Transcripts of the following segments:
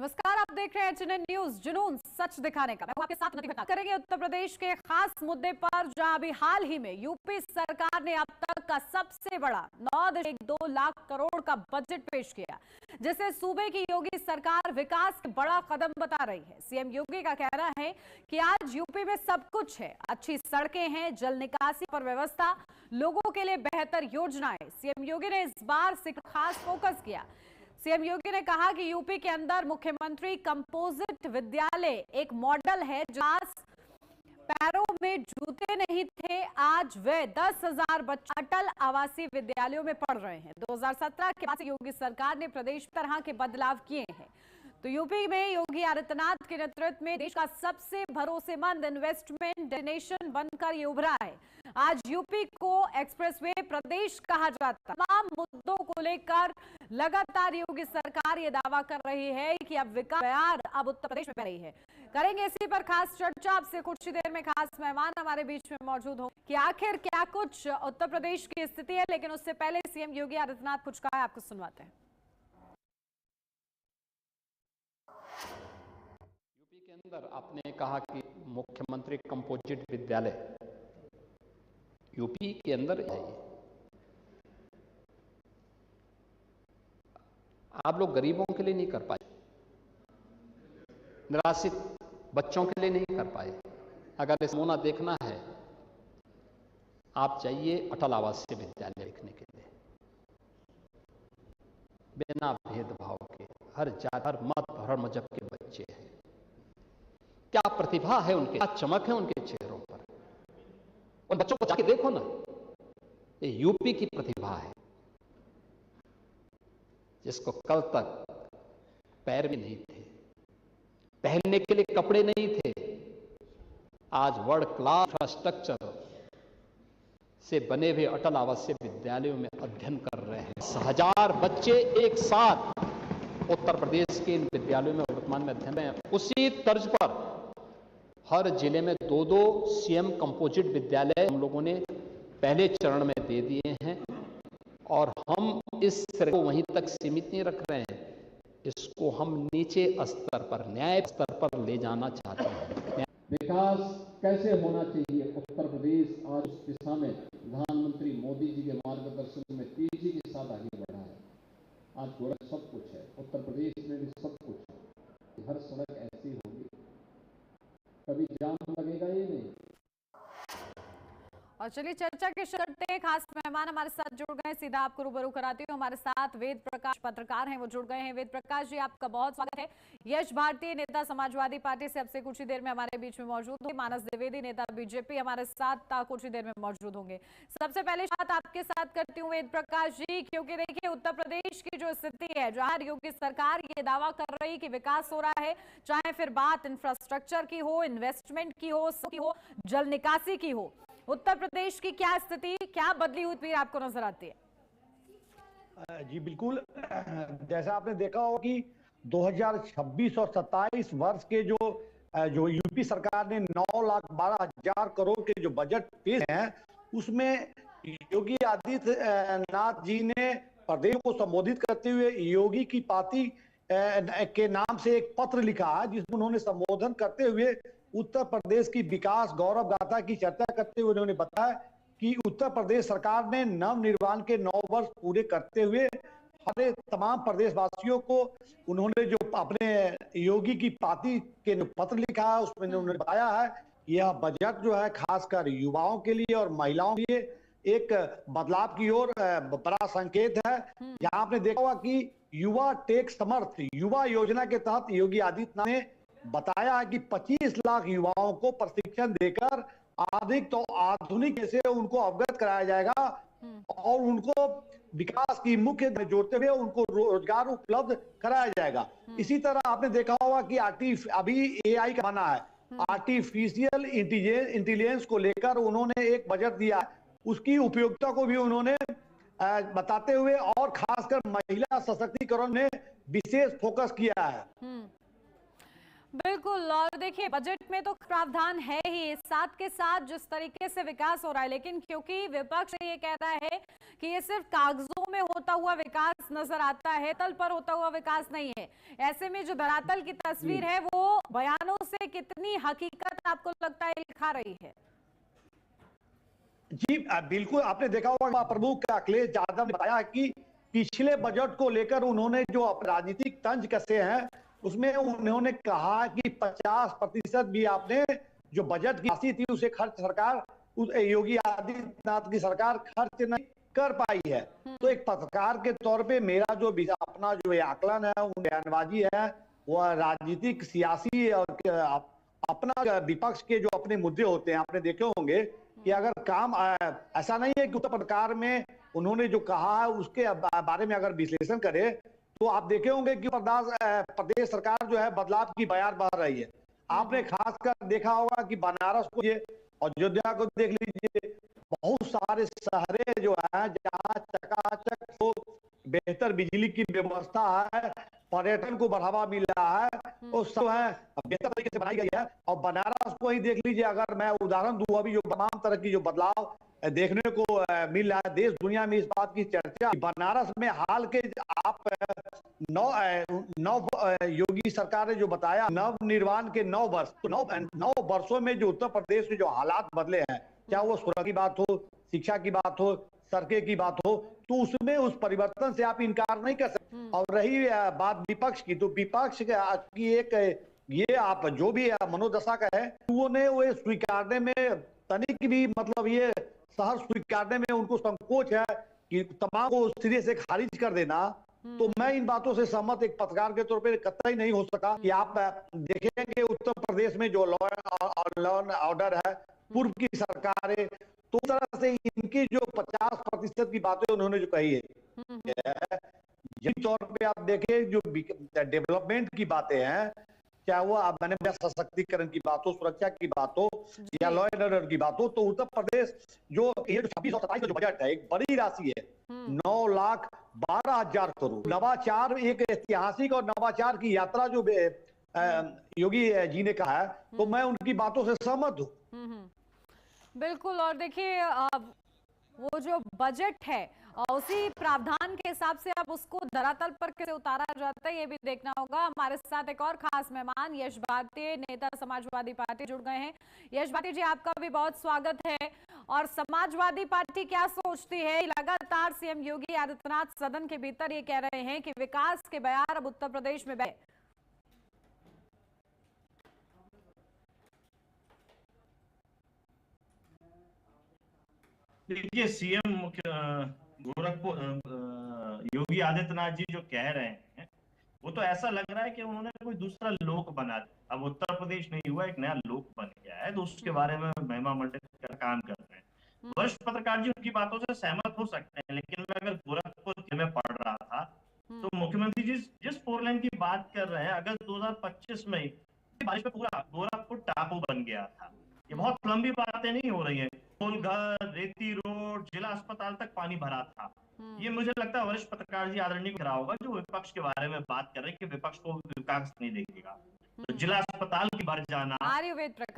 नमस्कार, आप देख रहे हैं एचएनएन न्यूज। जुनून सच दिखाने का। मैं आपके साथ घटना करेंगे उत्तर प्रदेश के खास मुद्दे पर, जहां अभी हाल ही में यूपी सरकार ने अब तक का सबसे बड़ा 9.2 लाख करोड़ का बजट पेश किया, जिसे सूबे की योगी सरकार विकास के बड़ा कदम बता रही है। सीएम योगी का कहना है कि आज यूपी में सब कुछ है, अच्छी सड़कें हैं, जल निकासी पर व्यवस्था, लोगों के लिए बेहतर योजनाएं। सीएम योगी ने इस बार से खास फोकस किया। सीएम योगी ने कहा कि यूपी के अंदर मुख्यमंत्री कंपोजिट विद्यालय एक मॉडल है, जहां पैरों में जूते नहीं थे, आज वे 10,000 बच्चे अटल आवासीय विद्यालयों में पढ़ रहे हैं। 2017 के बाद से योगी सरकार ने प्रदेश में तरह के बदलाव किए हैं। तो यूपी में योगी आदित्यनाथ के नेतृत्व में देश का सबसे भरोसेमंद इन्वेस्टमेंट डेस्टिनेशन बनकर ये उभरा है। आज यूपी को एक्सप्रेसवे प्रदेश कहा जाता है। तमाम मुद्दों को लेकर लगातार योगी सरकार ये दावा कर रही है कि अब विकास अब उत्तर प्रदेश में बह रही है। करेंगे इसी पर खास चर्चा। आपसे कुछ ही देर में खास मेहमान हमारे बीच में मौजूद हो कि आखिर क्या कुछ उत्तर प्रदेश की स्थिति है, लेकिन उससे पहले सीएम योगी आदित्यनाथ कुछ कहा है, आपको सुनवाते हैं। यूपी के अंदर आपने कहा कि मुख्यमंत्री कंपोजिट विद्यालय यूपी के अंदर है। आप लोग गरीबों के लिए नहीं कर पाए, निराश्रित बच्चों के लिए नहीं कर पाए। अगर इस नमूना देखना है, आप जाइए अटल आवासीय विद्यालय देखने के लिए, बिना भेदभाव के हर जाति, हर मत, हर मजहब के बच्चे हैं। क्या प्रतिभा है उनके, क्या चमक है उनके चेहरों पर। उन बच्चों को जाके देखो ना, ये यूपी की प्रतिभा है, जिसको कल तक पैर भी नहीं थे, पहनने के लिए कपड़े नहीं थे, आज वर्ल्ड क्लास इंफ्रास्ट्रक्चर से बने हुए अटल आवासीय विद्यालयों में अध्ययन कर रहे हैं। 1000 बच्चे एक साथ उत्तर प्रदेश के इन विद्यालयों में वर्तमान में अध्ययन हैं। उसी तर्ज पर हर जिले में 2-2 सीएम कंपोजिट विद्यालय हम लोगों ने पहले चरण में दे दिए हैं, और हम इस तरह को वहीं तक सीमित नहीं रख रहे हैं, इसको हम नीचे स्तर पर, न्याय स्तर पर ले जाना चाहते हैं। विकास कैसे होना चाहिए उत्तर प्रदेश आज उस दिशा में प्रधानमंत्री मोदी जी के मार्गदर्शन में तेजी के साथ आगे बढ़ा है। आज गोरख सब कुछ है, उत्तर प्रदेश में भी सब कुछ है। हर सड़क ऐसी होगी, कभी जाम लगेगा ये नहीं। और चलिए चर्चा के शुरू करते हैं। खास मेहमान हमारे साथ जुड़ गए, सीधा आपको रूबरू कराती हूँ। हमारे साथ वेद प्रकाश पत्रकार हैं, वो जुड़ गए हैं। वेद प्रकाश जी, आपका बहुत स्वागत है। यश भारती नेता समाजवादी पार्टी से अब से कुछ ही देर में हमारे बीच में मौजूद होंगे। मानस द्विवेदी नेता बीजेपी हमारे साथ कुछ ही देर में मौजूद होंगे। सबसे पहले बात आपके साथ करती हूँ वेद प्रकाश जी, क्योंकि देखिए उत्तर प्रदेश की जो स्थिति है, जहां योगी सरकार ये दावा कर रही कि विकास हो रहा है, चाहे फिर बात इंफ्रास्ट्रक्चर की हो, इन्वेस्टमेंट की हो, जल निकासी की हो, उत्तर प्रदेश की क्या स्थिति, क्या बदली हुई फिर आपको नजर आती है? जी बिल्कुल, जैसा आपने देखा हो कि 2026 और 27 वर्ष के जो यूपी सरकार ने 9,12,000 करोड़ के जो बजट पेश हैं, उसमें योगी आदित्यनाथ जी ने प्रदेश को संबोधित करते हुए योगी की पार्टी के नाम से एक पत्र लिखा है, जिसमें उन्होंने संबोधन करते हुए उत्तर प्रदेश की विकास गौरव गाथा की चर्चा करते हुए उन्होंने बताया कि उत्तर प्रदेश सरकार ने नवनिर्माण के 9 वर्ष पूरे करते हुए हमारे तमाम प्रदेशवासियों को उन्होंने जो अपने योगी की पार्टी के पत्र लिखा है, उसमें उन्होंने बताया है कि यह बजट जो है खासकर युवाओं के लिए और महिलाओं के लिए एक बदलाव की ओर बड़ा संकेत है। जहां आपने देखा होगा कि युवा टेक समर्थ युवा योजना के तहत योगी आदित्यनाथ ने बताया है कि 25 लाख युवाओं को प्रशिक्षण देकर आधुनिक जैसे उनको अवगत कराया जाएगा और उनको विकास की मुख्य जोड़ते हुए उनको रोजगार उपलब्ध कराया जाएगा। इसी तरह आपने देखा होगा कि अभी एआई का माना है, आर्टिफिशियल इंटेलिजेंस को लेकर उन्होंने एक बजट दिया है, उसकी उपयोगिता को भी उन्होंने बताते हुए और खासकर महिला सशक्तिकरण में विशेष फोकस किया है। बिल्कुल, और देखिए बजट में तो प्रावधान है ही, साथ के साथ जिस तरीके से विकास हो रहा है, लेकिन क्योंकि विपक्ष ये कह रहा है कि ये सिर्फ कागजों में होता हुआ विकास नजर आता है, तल पर होता हुआ विकास नहीं है। ऐसे में जो धरातल की तस्वीर है वो बयानों से कितनी हकीकत आपको लगता है दिखा रही है? जी बिल्कुल, आपने देखा होगा प्रमुख अखिलेश यादव ने बताया कि पिछले बजट को लेकर उन्होंने जो राजनीतिक तंज कसे हैं उसमें उन्होंने कहा कि 50% भी आपने जो बजट की राशि थी उसे खर्च सरकार योगी आदित्यनाथ की सरकार खर्च नहीं कर पाई है। तो एक पत्रकार के तौर पे मेरा जो अपना जो आकलन है, बयानबाजी है, वह राजनीतिक सियासी और अपना विपक्ष के जो अपने मुद्दे होते हैं, आपने देखे होंगे कि अगर काम ऐसा नहीं है कि उत्तर प्रदेश में उन्होंने जो कहा है उसके बारे में अगर विश्लेषण करें तो आप देखे होंगे कि प्रदेश सरकार जो है बदलाव की बयार बह रही है। आपने खासकर देखा होगा कि बनारस को, ये अयोध्या को देख लीजिए, बहुत सारे शहरे जो है जहाँ चकाचक तो बेहतर बिजली की व्यवस्था है, पर्यटन को बढ़ावा मिल रहा है, वो सब है बेहतर तरीके से बनाई गई है। और बनारस को ही देख लीजिए, अगर मैं उदाहरण दूं, अभी जो तमाम तरह की जो बदलाव देखने को मिल रहा है, देश दुनिया में इस बात की चर्चा, बनारस में हाल के आप नौ योगी सरकार ने जो बताया नव निर्माण के 9 वर्ष, तो 9 वर्षों में जो उत्तर प्रदेश के जो हालात बदले हैं, चाहे वो सुरक्षा की बात हो, शिक्षा की बात हो, सड़कें की बात हो, तो उसमें उस परिवर्तन से आप इनकार नहीं कर सकते। और रही बात विपक्ष की, तो विपक्ष की एक ये आप जो भी मनोदशा का है, उन्होंने वो स्वीकारने में तनिक भी मतलब ये सहर्ष स्वीकारने में उनको संकोच है कि तमाम को सिरे से खारिज कर देना। तो मैं इन बातों से सहमत एक पत्रकार के तौर पे कतई नहीं हो सका कि आप देखेंगे उत्तर प्रदेश में जो लॉ एंड ऑर्डर है, पूर्व की सरकारें, तो उस तरह से इनकी जो 50% की बातें उन्होंने जो कही है, जिस तौर पे आप देखें जो डेवलपमेंट की बातें हैं, चाहे वो मैंने सशक्तिकरण की बात हो, सुरक्षा की बात हो या लॉ एंड ऑर्डर की बात हो, तो उत्तर प्रदेश जो ये 26 और 27 का जो बजट है, एक बड़ी राशि है, 9,12,000 करोड़। नवाचार, एक ऐतिहासिक और नवाचार की यात्रा जो योगी जी ने कहा है, तो मैं उनकी बातों से सहमत हूँ। बिल्कुल। और देखिए वो जो बजट है उसी प्रावधान के हिसाब से अब उसको धरातल पर कैसे उतारा जाता है ये भी देखना होगा। हमारे साथ एक और खास मेहमान यश भारती, नेता समाजवादी पार्टी, जुड़ गए हैं। यश भारती जी, आपका भी बहुत स्वागत है। और समाजवादी पार्टी क्या सोचती है? लगातार सीएम योगी आदित्यनाथ सदन के भीतर ये कह रहे हैं कि विकास के बयार अब उत्तर प्रदेश में बहे। देखिए, सीएम गोरखपुर योगी आदित्यनाथ जी जो कह रहे हैं वो तो ऐसा लग रहा है कि उन्होंने कोई दूसरा लोक बना दिया। अब उत्तर प्रदेश नहीं हुआ, एक नया लोक बन गया है, तो उसके बारे में महिमा मंडित का काम कर रहे हैं। वरिष्ठ पत्रकार जी उनकी बातों से सहमत हो सकते हैं, लेकिन मैं अगर गोरखपुर में पढ़ रहा था तो मुख्यमंत्री जी जिस 4 लेन की बात कर रहे हैं, अगस्त 2025 में बारिश में पूरा गोरखपुर टापू बन गया था। ये बहुत लंबी बातें नहीं हो रही है। घर, रेती रोड, जिला अस्पताल तक पानी भरा था। ये मुझे लगता है वरिष्ठ पत्रकार जी आदरणीय रहा होगा जो विपक्ष के बारे में बात कर रहे हैं कि विपक्ष को विकास नहीं देखेगा। तो जिला अस्पताल की भर जाना,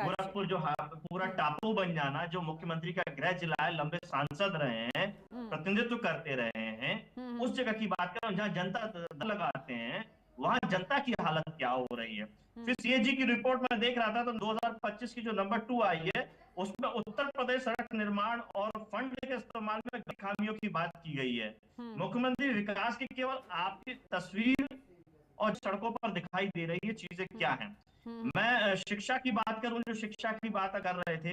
गोरखपुर जो पूरा टापू बन जाना, जो मुख्यमंत्री का गृह जिला है, लंबे सांसद रहे हैं, प्रतिनिधित्व करते रहे हैं, उस जगह की बात करें जहाँ जनता लगाते हैं, वहां जनता की हालत क्या हो रही है। फिर सीएजी की रिपोर्ट में देख रहा था तो 2025 की जो नंबर 2 आई है उसमें उत्तर प्रदेश सड़क निर्माण और फंड के इस्तेमाल में खामियों की बात की गई है। मुख्यमंत्री विकास की केवल आपकी तस्वीर और सड़कों पर दिखाई दे रही है, चीजें क्या हैं। मैं शिक्षा की बात करूं, जो शिक्षा की बात कर रहे थे,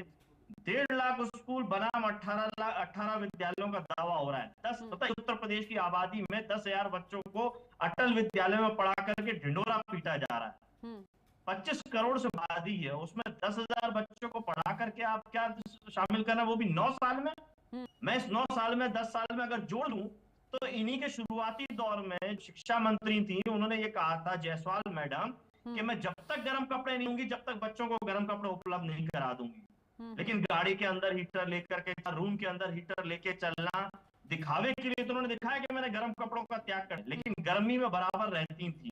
1.5 लाख स्कूल बनाम 18 विद्यालयों का दावा हो रहा है। 10 उत्तर प्रदेश की आबादी में 10,000 बच्चों को अटल विद्यालय में पढ़ा करके ढिंडोरा पीटा जा रहा है। 25 करोड़ से आबादी है, उसमें 10,000 बच्चों को पढ़ा करके आप क्या शामिल करना, वो भी 9 साल में। मैं इस 9 साल में 10 साल में अगर जोड़ लूं तो इन्हीं के शुरुआती दौर में शिक्षा मंत्री थी, उन्होंने ये कहा था, जायसवाल मैडम, कि मैं जब तक गर्म कपड़े नहीं दूंगी जब तक बच्चों को गर्म कपड़े उपलब्ध नहीं करा दूंगी। लेकिन गाड़ी के अंदर हीटर लेकर के, रूम के अंदर हीटर लेके चलना दिखावे के लिए तो उन्होंने दिखाया कि मैंने गर्म कपड़ों का त्याग कर, लेकिन गर्मी में बराबर रहती थी।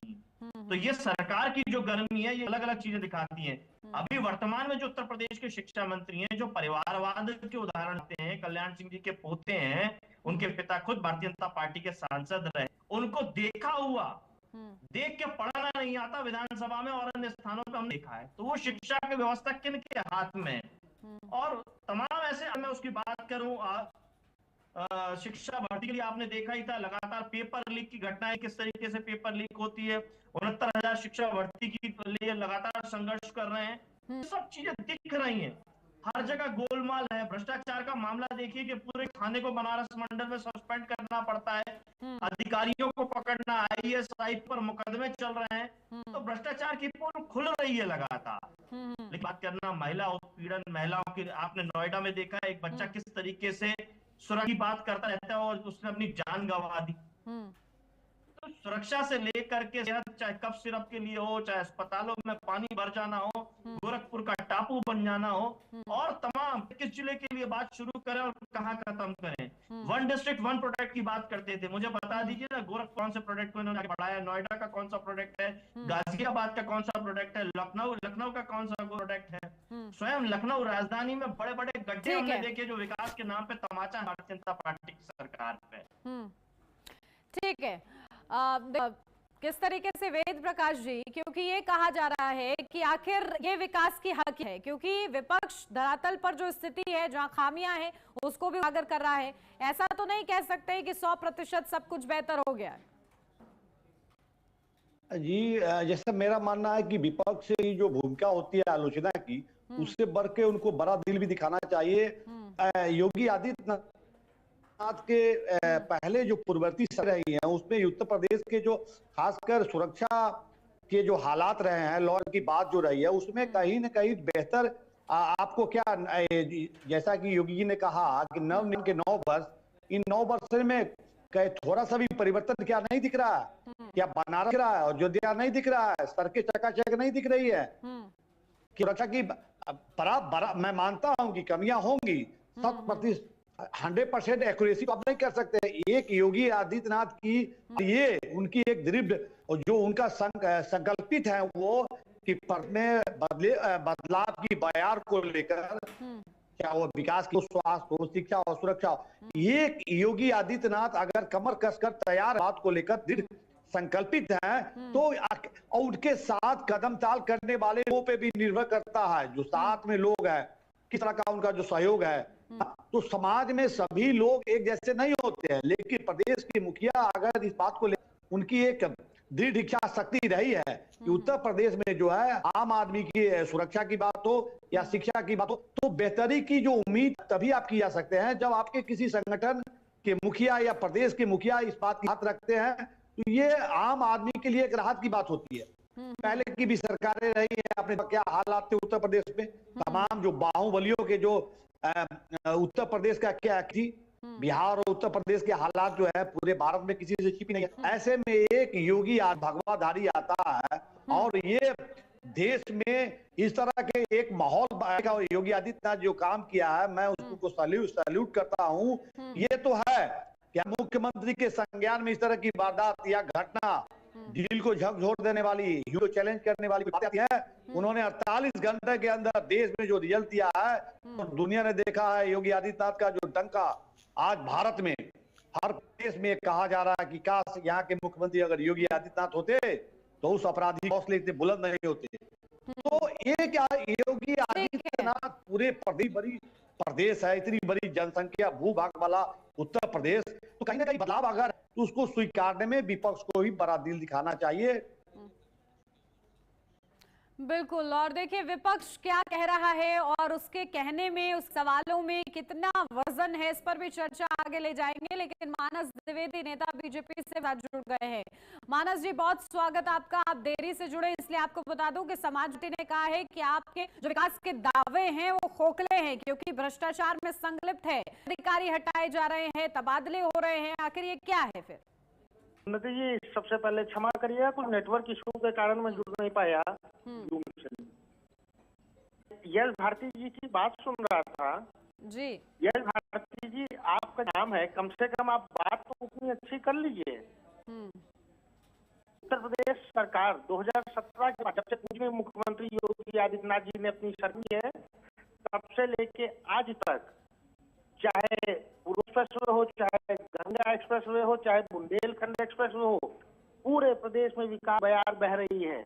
तो ये सरकार की जो गर्मी है ये अलग अलग चीजें दिखाती है। अभी वर्तमान में जो उत्तर प्रदेश के शिक्षा मंत्री हैं, जो परिवारवाद के उदाहरण देते हैं, कल्याण सिंह जी के पोते हैं, उनके पिता खुद भारतीय जनता पार्टी के सांसद रहे, उनको देखा हुआ, देख के पढ़ना नहीं आता विधानसभा में और अन्य स्थानों पर हमने देखा है। तो वो शिक्षा की व्यवस्था किन के हाथ में है? और तमाम ऐसे, मैं उसकी बात करूं, शिक्षा भर्ती के लिए आपने देखा ही था, लगातार पेपर लीक की घटनाएं, किस तरीके से पेपर लीक होती है। 69,000 शिक्षा भर्ती के लिए लगातार संघर्ष कर रहे हैं। सब चीजें दिख रही हैं, हर जगह गोलमाल है। भ्रष्टाचार का मामला देखिए कि पूरे थाने को बनारस मंडल में सस्पेंड करना पड़ता है, अधिकारियों को पकड़ना, IAS पर मुकदमे चल रहे हैं। तो भ्रष्टाचार की पोल खुल रही है लगातार। लेकिन बात करना महिला उत्पीड़न, महिलाओं की, आपने नोएडा में देखा एक बच्चा किस तरीके से सुरक्षा की बात करता रहता है और उसने अपनी जान गंवा दी। तो सुरक्षा से लेकर के सेहत, चाहे कफ सिरप के लिए हो, चाहे अस्पतालों में पानी भर जाना हो, गोरखपुर का टापू बन जाना हो, और तमाम किस जिले के लिए बात शुरू करें और कहां खत्म करें। 1 डिस्ट्रिक्ट 1 प्रोडक्ट की बात करते थे, मुझे बता दीजिए ना, गोरखपुर कौन से प्रोडक्ट को इन्होंने बढ़ाया, नोएडा का कौन सा प्रोडक्ट है, गाजियाबाद का कौन सा प्रोडक्ट है, लखनऊ का कौन सा प्रोडक्ट है। स्वयं लखनऊ राजधानी में बड़े बड़े गड्ढे हमने देखे जो विकास के नाम पे तमाचा भारतीय जनता पार्टी की सरकार पे। ठीक है, किस तरीके से वेद प्रकाश जी, क्योंकि ये कहा जा रहा है कि आखिर ये विकास की हक है, क्योंकि विपक्ष धरातल पर जो स्थिति है, जहां खामियां हैं, उसको भी उजागर कर रहा है। ऐसा तो नहीं कह सकते कि 100% सब कुछ बेहतर हो गया है। जी, जैसा मेरा मानना है कि विपक्ष की जो भूमिका होती है आलोचना की, उससे बढ़ के उनको बड़ा दिल भी दिखाना चाहिए। योगी आदित्यनाथ के पहले जो पूर्ववर्ती सरकार रही है, उसमें उत्तर प्रदेश के जो खासकर सुरक्षा के जो हालात रहे हैं, लॉ की बात जो रही है, उसमें कहीं न कहीं बेहतर आपको क्या, जैसा कि योगी जी ने कहा कि नव के 9 वर्ष, इन 9 वर्ष में थोड़ा सा भी परिवर्तन क्या नहीं दिख रहा है? क्या बनारस दिख रहा है, अयोध्या नहीं दिख रहा है, सड़कें चकाचक नहीं दिख रही है? सुरक्षा की मैं मानता हूं कि कमियां होंगी, 100% एक्यूरेसी तो आप नहीं कर सकते। एक योगी आदित्यनाथ की ये उनकी एक दृढ़ और जो उनका संकल्पित है वो कि में बदलाव की बयार को लेकर, क्या वो विकास की, स्वास्थ्य हो, शिक्षा और सुरक्षा हो, एक योगी आदित्यनाथ अगर कमर कसकर तैयार बात को लेकर दृढ़ संकल्पित है, तो और उनके साथ कदम ताल करने वाले लोगों पे भी निर्भर करता है, जो साथ में लोग हैं, किस तरह का उनका जो सहयोग है। तो समाज में सभी लोग एक जैसे नहीं होते हैं, लेकिन प्रदेश के मुखिया अगर इस बात को ले, उनकी एक दृढ़ इच्छा शक्ति रही है कि उत्तर प्रदेश में जो है आम आदमी की सुरक्षा की बात हो या शिक्षा की बात हो, तो बेहतरी की जो उम्मीद तभी आप की जा सकते हैं जब आपके किसी संगठन के मुखिया या प्रदेश के मुखिया इस बात की बात रखते हैं। तो ये आम आदमी के लिए एक राहत की बात होती है। पहले की भी सरकारें रही है, आपने क्या हालात थे उत्तर प्रदेश में, तमाम जो बाहुबलियों के जो उत्तर प्रदेश का क्या थी, बिहार और उत्तर प्रदेश के हालात जो है पूरे भारत में किसी से छिपी नहीं है। ऐसे में एक योगी भगवाधारी आता है और ये देश में इस तरह के एक माहौल का योगी आदित्यनाथ जो काम किया है, मैं उसको सैल्यूट करता हूं। ये तो है क्या मुख्यमंत्री के संज्ञान में इस तरह की वारदात या घटना दिल को झकझोर देने वाली, को चैलेंज करने वाली बात आती है। उन्होंने 48 घंटे के अंदर देश में जो रिजल्ट दिया है, तो दुनिया ने देखा है योगी आदित्यनाथ का जो डंका आज भारत में हर देश में कहा जा रहा है कि काश यहाँ के मुख्यमंत्री अगर योगी आदित्यनाथ होते तो उस अपराधी हौसले इतने बुलंद नहीं होते। तो ये क्या, योगी आदित्यनाथ पूरे बड़ी प्रदेश है, इतनी बड़ी जनसंख्या भूभाग वाला उत्तर प्रदेश, तो कहीं ना कहीं बदलाव अगर तो उसको स्वीकारने में विपक्ष को ही बड़ा दिल दिखाना चाहिए। बिल्कुल, और देखिए विपक्ष क्या कह रहा है और उसके कहने में, उस सवालों में कितना वजन है, इस पर भी चर्चा आगे ले जाएंगे। लेकिन मानस द्विवेदी, नेता बीजेपी से जुड़ गए हैं। मानस जी, बहुत स्वागत आपका। आप देरी से जुड़े, इसलिए आपको बता दूं कि समाज पार्टी ने कहा है कि आपके जो विकास के दावे हैं वो खोखले हैं, क्योंकि भ्रष्टाचार में संलिप्त है, अधिकारी हटाए जा रहे हैं, तबादले हो रहे हैं। आखिर ये क्या है फिर? उन्नति जी, सबसे पहले क्षमा करिएगा, कुछ नेटवर्क इशू के कारण मैं जुड़ नहीं पाया। यश भारती जी की बात सुन रहा था जी। यश भारती जी, आपका नाम है, कम से कम आप बात तो उतनी अच्छी कर लीजिए। उत्तर प्रदेश सरकार 2017 के बाद जब से पूर्व में मुख्यमंत्री योगी आदित्यनाथ जी ने अपनी सरकार है, तब से लेके आज तक, चाहे पूर्व एक्सप्रेसवे हो, चाहे गंगा एक्सप्रेसवे हो, चाहे बुंदेलखंड एक्सप्रेसवे हो, पूरे प्रदेश में विकास बयार बह रही है।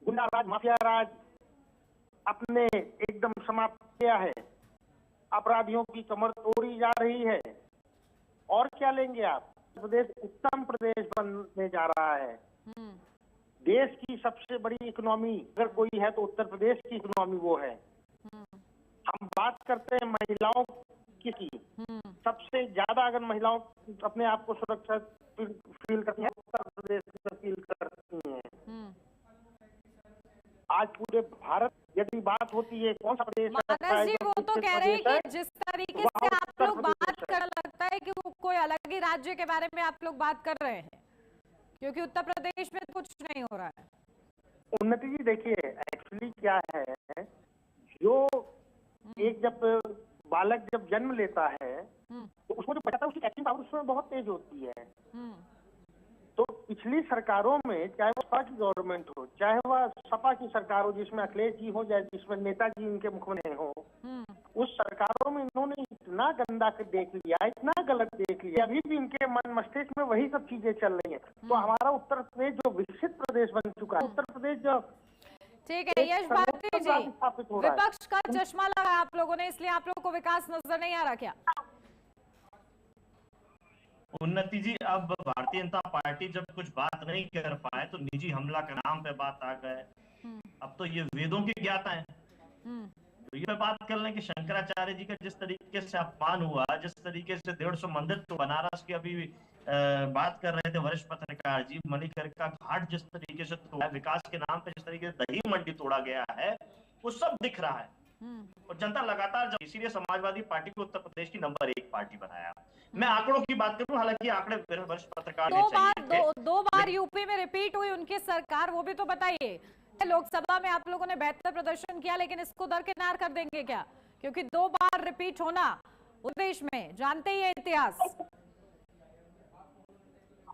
गुंडा राज, माफिया राज अपने एकदम समाप्त किया है। अपराधियों की कमर तोड़ी जा रही है। और क्या लेंगे आप? प्रदेश उत्तम प्रदेश बनने जा रहा है। देश की सबसे बड़ी इकोनॉमी अगर कोई है तो उत्तर प्रदेश की इकोनॉमी वो है। हम बात करते हैं महिलाओं की, सबसे ज्यादा अगर महिलाओं अपने आप को सुरक्षित फील करती है, उत्तर प्रदेश में फील करती हैं। आज पूरे भारत यदि बात होती है कौन सा प्रदेश मानस जी, वो तो कह रहे हैं कि जिस तरीके से आप लोग बात कर, लगता है कि वो कोई अलग ही राज्य के बारे में आप लोग बात कर रहे हैं, क्योंकि उत्तर प्रदेश में कुछ नहीं हो रहा है। उन्नति जी देखिए, एक्चुअली क्या है, जो एक जब बालक जब जन्म लेता है तो उसको जो बचाता है उसकी कैचिंग पावर उसमें बहुत तेज होती है। तो पिछली सरकारों में, चाहे वो सपा की गवर्नमेंट हो, चाहे वह सपा की सरकार हो जिसमें अखिलेश जी हो, चाहे जिसमें नेताजी इनके मुख्यमंत्री हो, उस सरकारों में इन्होंने इतना गंदा देख लिया, इतना गलत देख लिया, अभी भी इनके मन मस्तिष्क में वही सब चीजें चल रही हैं। तो हमारा उत्तर प्रदेश जो विकसित प्रदेश बन चुका है, उत्तर प्रदेश जो ठीक है यश भारती जी, विपक्ष का चश्मा लगा आप लोगों ने, इसलिए आप लोगों को विकास नजर नहीं आ रहा क्या? उन्नति जी, अब भारतीय जनता पार्टी जब कुछ बात नहीं कर पाए तो निजी हमला के नाम पे बात आ गए। अब तो ये वेदों की ज्ञाता है, तो ये बात कर लें कि शंकराचार्य जी का जिस तरीके से अपमान हुआ, जिस तरीके से 150 मंदिर तो बनारस की अभी बात कर रहे थे वरिष्ठ पत्रकार जी, मणिकर्णिका घाट जिस तरीके से तोड़ा, विकास के नाम पे जिस तरीके से दही मंडी तोड़ा गया है, वो सब दिख रहा है। और जनता लगातार, इसीलिए समाजवादी पार्टी को उत्तर प्रदेश की नंबर 1 पार्टी बनाया। मैं आंकड़ों की बात करूं, हालांकि आंकड़े वरिष्ठ पत्रकार दो बार यूपी में रिपीट हुई उनकी सरकार, वो भी तो बताइए। लोकसभा में आप लोगों ने बेहतर प्रदर्शन किया, लेकिन इसको दरकिनार कर देंगे क्या? क्योंकि 2 बार रिपीट होना देश में जानते ही है इतिहास।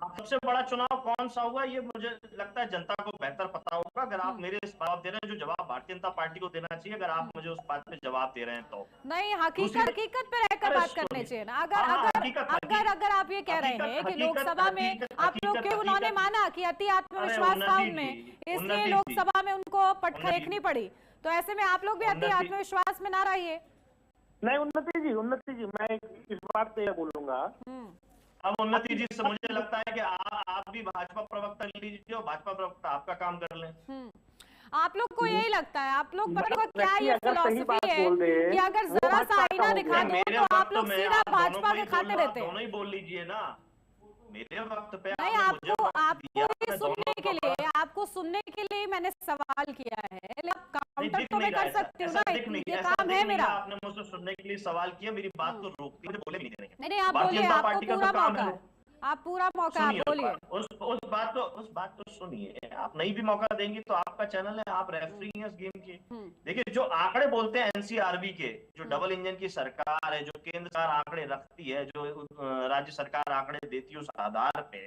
सबसे बड़ा चुनाव कौन सा हुआ ये मुझे लगता है जनता को बेहतर पता होगा। अगर आप मेरे इस जवाब दे रहे हैं जो जवाब भारतीय जनता पार्टी को देना चाहिए, अगर आप मुझे उस बात पे जवाब दे रहे हैं तो नहीं, हकीकत पे रहकर बात करनी चाहिए ना। अगर आप ये कह रहे हैं कि लोकसभा में आप लोग क्यों, उन्होंने माना कि अति आत्मविश्वास था उनमें, इसलिए लोकसभा में उनको पटखा देखनी पड़ी, तो ऐसे में आप लोग भी अति आत्मविश्वास में ना रहिए। नहीं उन्नति जी, मैं इस बात पे बोलूंगा। अब उन्नति जी से मुझे लगता है कि आप भी भाजपा प्रवक्ता लीजिए और भाजपा प्रवक्ता आपका काम कर लें। आप लोग को यही लगता है, आप लोग पर क्या ये फिलॉसफी है कि अगर जरा सा आईना दिखा दो तो आप लोग सीधा भाजपा के खाते रहते हैं? दोनों ही बोल लीजिए ना, मेरे वक्त पे नहीं, आपको सुनने के लिए मैंने सवाल किया है, काउंटर तो मैं कर सकती हूँ ना, ये काम है मेरा। आपने मुझसे सुनने के लिए सवाल किया, मेरी बात को रोकती है, बोले नहीं, आप बोलिए, आपको पूरा मौका है, आप पूरा मौका, आप बोलिए। उस बात को सुनिए, आप नहीं भी मौका देंगे तो आपका चैनल है, आप रेफरी हैं इस गेम के। देखिए, जो आंकड़े बोलते हैं एनसीआरबी के, जो डबल इंजन की सरकार है, जो केंद्र सरकार आंकड़े रखती है, जो राज्य सरकार आंकड़े देती है, उस आधार पे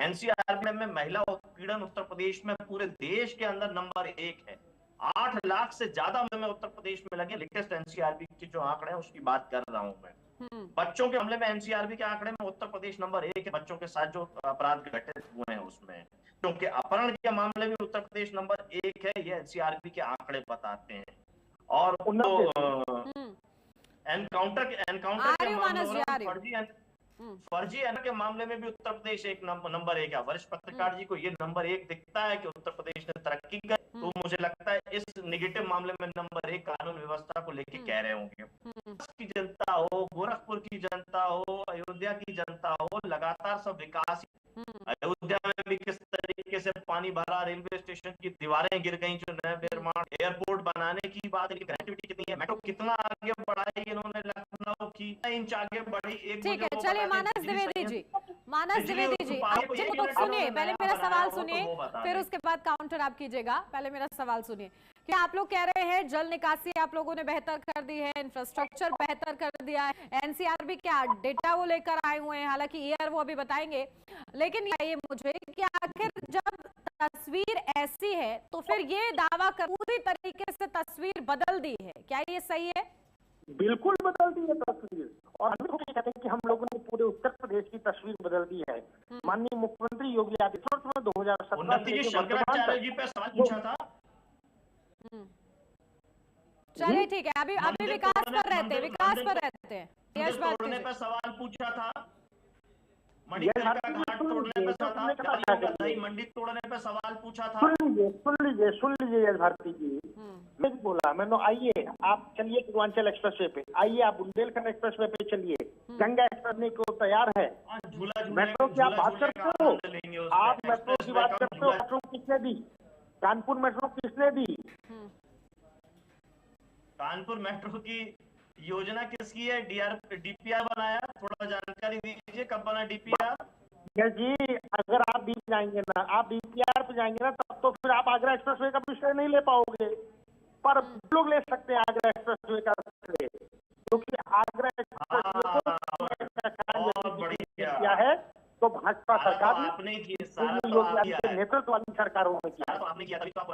एनसीआरबी में महिला उत्पीड़न उत्तर प्रदेश में पूरे देश के अंदर नंबर 1 है। 8 लाख से ज्यादा में उत्तर प्रदेश में लगे। लेटेस्ट एनसीआरबी के जो आंकड़े हैं उसकी बात कर रहा हूं मैं। बच्चों के मामले में एनसीआरबी के आंकड़े में उत्तर प्रदेश नंबर 1 है, बच्चों के साथ जो अपराध घटित हुए हैं उसमें। क्योंकि अपहरण के मामले में उत्तर प्रदेश नंबर 1 है, ये एनसीआरबी के आंकड़े बताते हैं। और एनकाउंटर के मामले, फर्जी के मामले में भी उत्तर प्रदेश नंबर 1 है। वरिष्ठ पत्रकार जी को ये नंबर 1 दिखता है कि उत्तर प्रदेश ने तरक्की की, तो मुझे लगता है इस नेगेटिव मामले में नंबर 1 कानून व्यवस्था को लेके कह रहे होंगे। की जनता हो, गोरखपुर की जनता हो, अयोध्या की जनता हो, लगातार सब विकास। अयोध्या में भी किस तरीके से पानी भरा, रेलवे स्टेशन की दीवारें गिर गई, जो नया निर्माण, एयरपोर्ट बनाने की बात, कनेक्टिविटी कितनी है, मेट्रो कितना आगे बढ़ाई इन्होंने, लखनऊ की इंच आगे बढ़ी। ठीक है, चलिए मानस द्विवेदी जी, सुनिए, पहले मेरा सवाल सुनिए, फिर उसके बाद काउंटर आप कीजिएगा। पहले मेरा सवाल सुनिए, ये आप लोग कह रहे हैं जल निकासी आप लोगों ने बेहतर कर दी है, इंफ्रास्ट्रक्चर बेहतर कर दिया है, एनसीआर भी क्या डेटा वो लेकर आए हुए हैं, हालांकि ईयर वो अभी बताएंगे, लेकिन ये मुझे कि आखिर जब तस्वीर ऐसी है तो फिर ये दावा कर पूरी तरीके से तस्वीर बदल दी है, क्या ये सही है? बिल्कुल बदल दी है तस्वीर, और हम लोग कहते हैं कि हम लोगों ने पूरे उत्तर प्रदेश की तस्वीर बदल दी है। माननीय मुख्यमंत्री योगी आदित्यनाथ ने 2017 उन्नति जी शंकराचार्य जी पे सवाल पूछा था। चलिए ठीक है, अभी विकास पर रहते हैं, विकास पर रहते हैं। यश बात तोड़ने कीजिए। पर सवाल पूछा था, मणिकर्णिका घाट तोड़ने पर सवाल, दही मंडी तोड़ने पर सवाल पूछा था। सुन लीजिए यश भारती जी, मैं बोला मैंने आइए आप चलिए पूर्वांचल एक्सप्रेसवे पे, आइए आप बुंदेलखंड एक्सप्रेसवे पे चलिए, गंगा एक्सप्रेस को तैयार है। मेट्रो की आप बात करते हो, आप मेट्रो की बात करते हो, मेट्रो किसने दी? कानपुर मेट्रो किसने दी? कानपुर मेट्रो की योजना किसकी है? डीपीआर बनाया, थोड़ा जानकारी दीजिए कब बना डीपीआर? जी अगर आप डीप जाएंगे ना, आप डीपीआर पे जाएंगे ना, तब तो फिर आप आगरा एक्सप्रेसवे का विषय नहीं ले पाओगे, पर लोग ले सकते हैं आगरा एक्सप्रेसवे का विषय, क्योंकि आगरा एक्सप्रेसवे किया है तो भाजपा सरकार ने आपने योगी आदित्यनाथ के नेतृत्व वाली सरकारों ने किया। आपने किया, तभी तो आप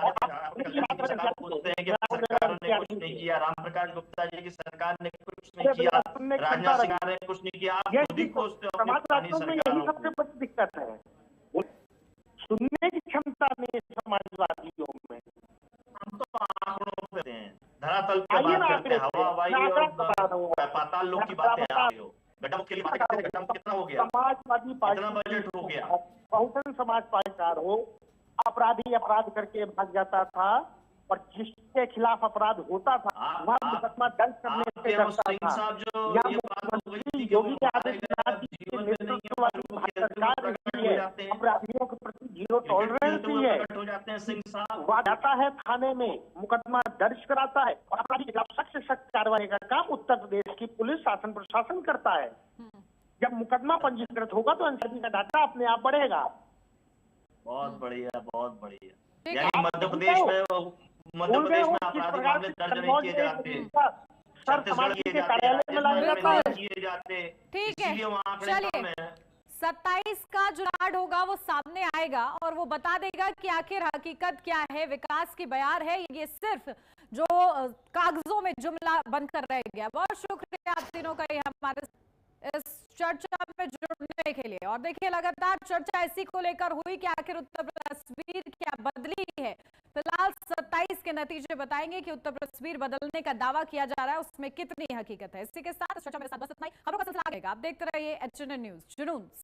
पूछते हैं कि सरकार ने कुछ नहीं किया, रामप्रकाश गुप्ता जी की सरकार ने कुछ नहीं किया, राजनाथ सिंह ने कुछ नहीं किया, आप खुद ही कोसते हो समाजवादियों में यही सबसे बड़ी दिक्कत है, सुनने की क्षमता नहीं है समाजवादियों में। हम तो आंकड़ों पे हैं, धरातल पे बात करते हैं, हवा हवाई और पाताल लोक की बातें आ रही हो। गड्ढा मुक्त के लिए बातें करते हैं, गड्ढा मुक्त कितना हो गया? समाजवादी पार्टी कितना बजट हो गया? बहुजन समाज पार्टी हो, अपराधी अपराध करके भाग जाता था, और जिसके खिलाफ अपराध होता था वहाँ मुकदमा दर्ज करने से डरता था। योगी आदित्यनाथ जी के नेतृत्व वाली सरकार है, अपराधियों के प्रति जीरो टॉलरेंस ही है। वह जाता है थाने में, मुकदमा दर्ज कराता है, और अपराधी के खिलाफ सख्त से सख्त कार्रवाई का काम उत्तर प्रदेश की पुलिस शासन प्रशासन करता है। जब मुकदमा पंजीकृत होगा तो एनसीआर का डाटा अपने आप बढ़ेगा। बहुत बढ़िया, बहुत बढ़िया। यानी मध्य प्रदेश में आपराधिक मामले दर्ज नहीं किए जाते, छत्तीसगढ़ किए जाते, ठीक है। चलिए 27 का जो रिकॉर्ड होगा वो सामने आएगा और वो बता देगा कि आखिर हकीकत क्या है, विकास की बयार है, ये सिर्फ जो कागजों में जुमला बनकर रह गया। बहुत शुक्रिया आप तीनों का ये हमारे इस चर्चा में जुड़ने के लिए। और देखिए लगातार चर्चा इसी को लेकर हुई कि आखिर उत्तर प्रदेश तस्वीर क्या बदली है। फिलहाल 27 के नतीजे बताएंगे कि उत्तर प्रदेश तस्वीर बदलने का दावा किया जा रहा है उसमें कितनी हकीकत है। इसी के साथ चर्चा मेरे साथ बस इतना ही। खबरों का सिलसिला आगे आप देखते रहिए HNN न्यूज जुनून।